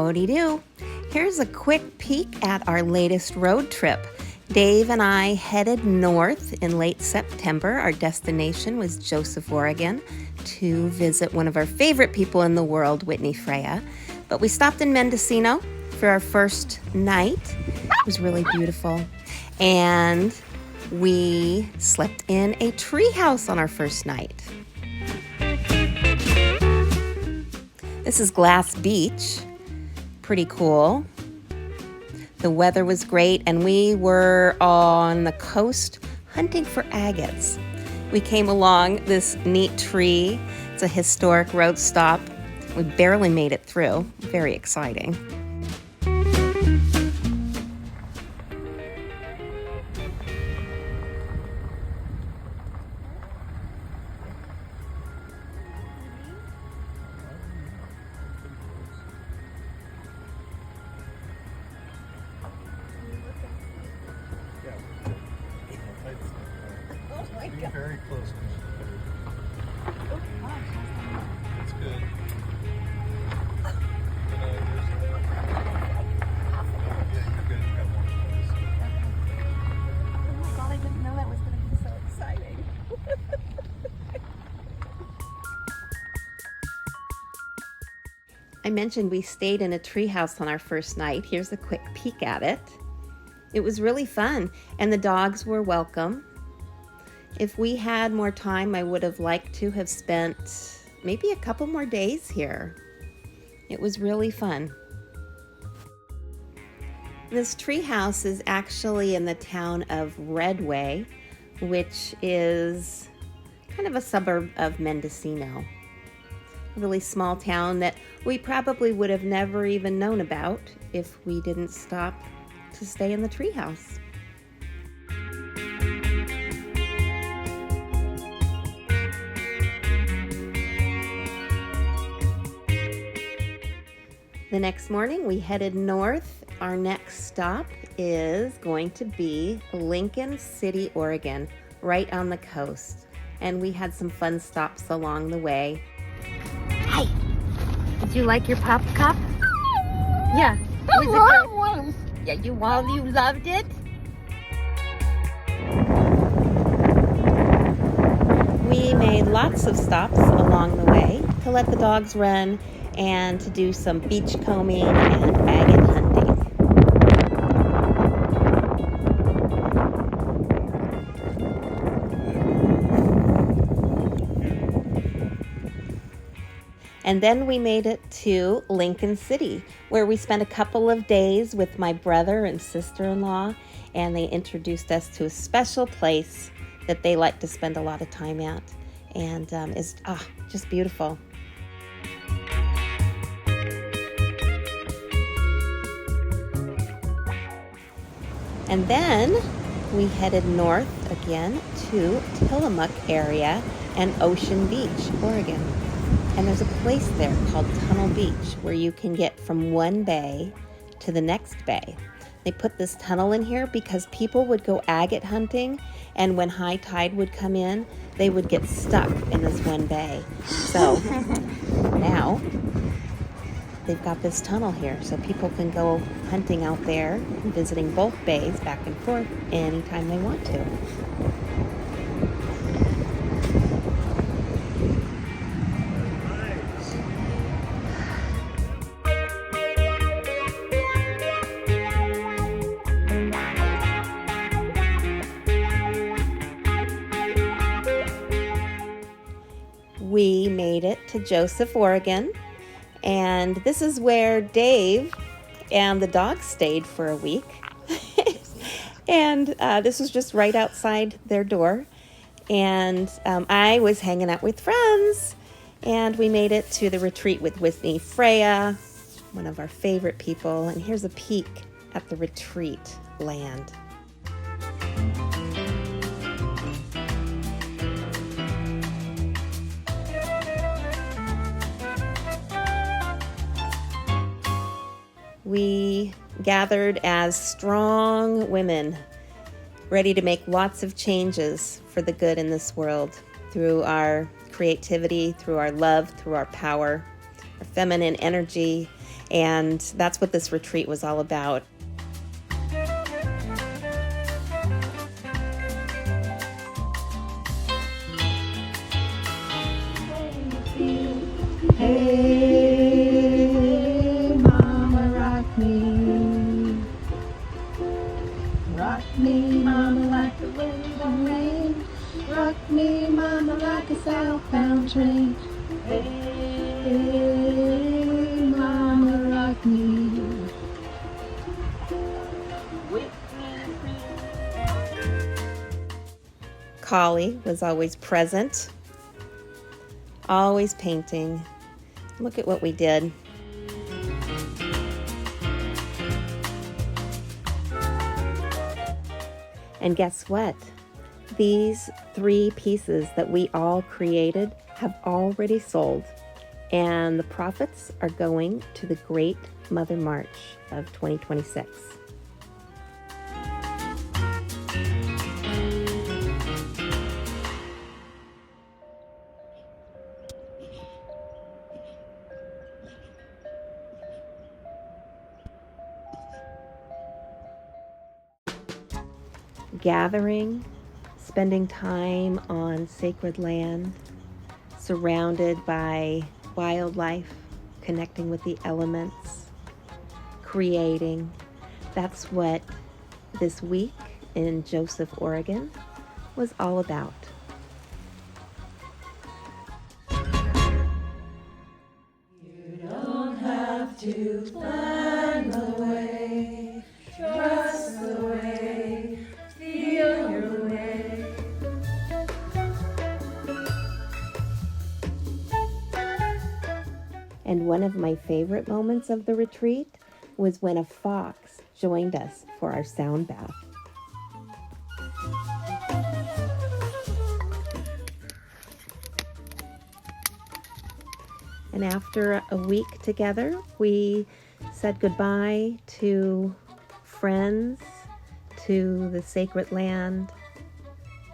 Howdy-do. Here's a quick peek at our latest road trip. Dave and I headed north in late September. Our destination was Joseph, Oregon, to visit one of our favorite people in the world, Whitney Freya. But we stopped in Mendocino for our first night. It was really beautiful. And we slept in a tree house on our first night. This is Glass Beach. Pretty cool. The weather was great, and we were on the coast hunting for agates. We came along this neat tree. It's a historic road stop. We barely made it through. Very exciting. You're very close. That's good. Yeah, you're good. You got one place. Oh my God, I didn't know that was going to be so exciting. I mentioned we stayed in a treehouse on our first night. Here's a quick peek at it. It was really fun, and the dogs were welcome. If we had more time, I would have liked to have spent maybe a couple more days here. It was really fun. This treehouse is actually in the town of Redway, which is kind of a suburb of Mendocino. A really small town that we probably would have never even known about if we didn't stop to stay in the treehouse. The next morning, we headed north. Our next stop is going to be Lincoln City, Oregon, right on the coast. And we had some fun stops along the way. Hi! Did you like your pop cup? Yeah. Yeah, you loved it? We made lots of stops along the way to let the dogs run and to do some beach combing and agate hunting. And then we made it to Lincoln City, where we spent a couple of days with my brother and sister-in-law, and they introduced us to a special place that they like to spend a lot of time at, and is just beautiful. And then we headed north again to Tillamook area and Ocean Beach, Oregon. And there's a place there called Tunnel Beach where you can get from one bay to the next bay. They put this tunnel in here because people would go agate hunting, and when high tide would come in, they would get stuck in this one bay. So now they've got this tunnel here, so people can go hunting out there, visiting both bays back and forth anytime they want to. We made it to Joseph, Oregon. And this is where Dave and the dogs stayed for a week. And this was just right outside their door. And I was hanging out with friends. And we made it to the retreat with Whitney Freya, one of our favorite people. And here's a peek at the retreat land. We gathered as strong women, ready to make lots of changes for the good in this world through our creativity, through our love, through our power. feminine energy, and that's what this retreat was all about. Hey, mama, rock me. Rock me, mama, like the wind and rain. Rock me, mama, like a southbound train. Hey, mama, rock me. Collie was always present, always painting. Look at what we did. And guess what? These 3 pieces that we all created have already sold, and the profits are going to the Great Mother March of 2026. Gathering, spending time on sacred land, surrounded by wildlife, connecting with the elements, creating. That's what this week in Joseph, Oregon was all about. You don't have to plan the way, trust the way, feel your way. And one of my favorite moments of the retreat was when a fox joined us for our sound bath. And after a week together, we said goodbye to friends, to the sacred land,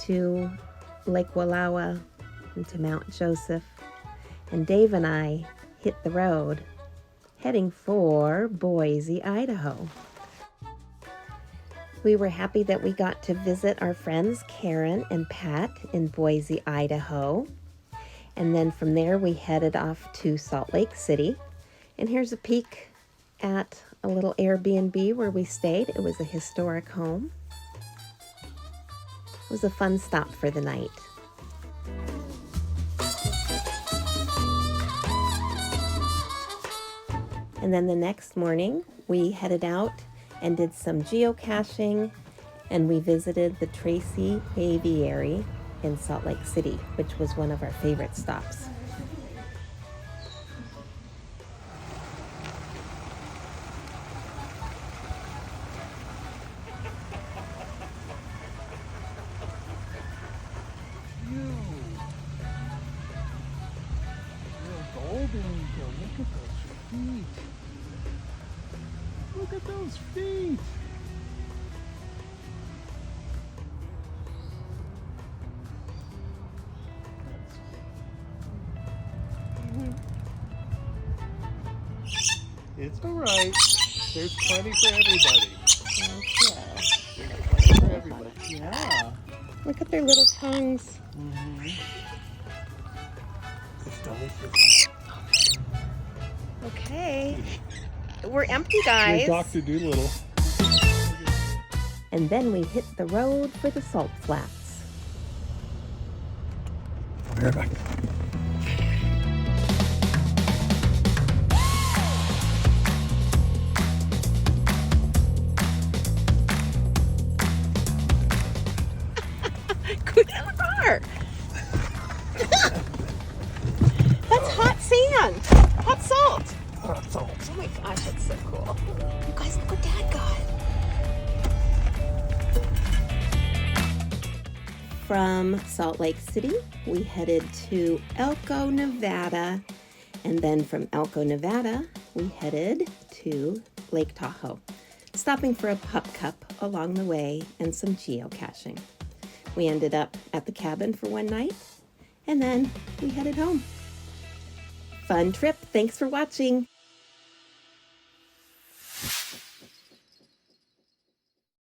to Lake Wallowa, and to Mount Joseph. And Dave and I hit the road, heading for Boise, Idaho. We were happy that we got to visit our friends Karen and Pat in Boise, Idaho. And then from there we headed off to Salt Lake City. And here's a peek at a little Airbnb where we stayed. It was a historic home. It was a fun stop for the night. And then the next morning, we headed out and did some geocaching, and we visited the Tracy Aviary in Salt Lake City, which was one of our favorite stops. Golden eagle. Look at those feet. It's all right. There's plenty for everybody. There's plenty for everybody. Yeah. Look at their little tongues. Mm-hmm. It's delicious. Okay. We're empty, guys. You're Dr. Doolittle. And then we hit the road for the Salt Flats. I'll be right back. Go down the car. That's hot sand. Hot salt. Hot salt. Oh my gosh, that's so cool. You guys, look what Dad got. From Salt Lake City, we headed to Elko, Nevada. And then from Elko, Nevada, we headed to Lake Tahoe, stopping for a pup cup along the way and some geocaching. We ended up at the cabin for one night, and then we headed home. fun trip. Thanks for watching.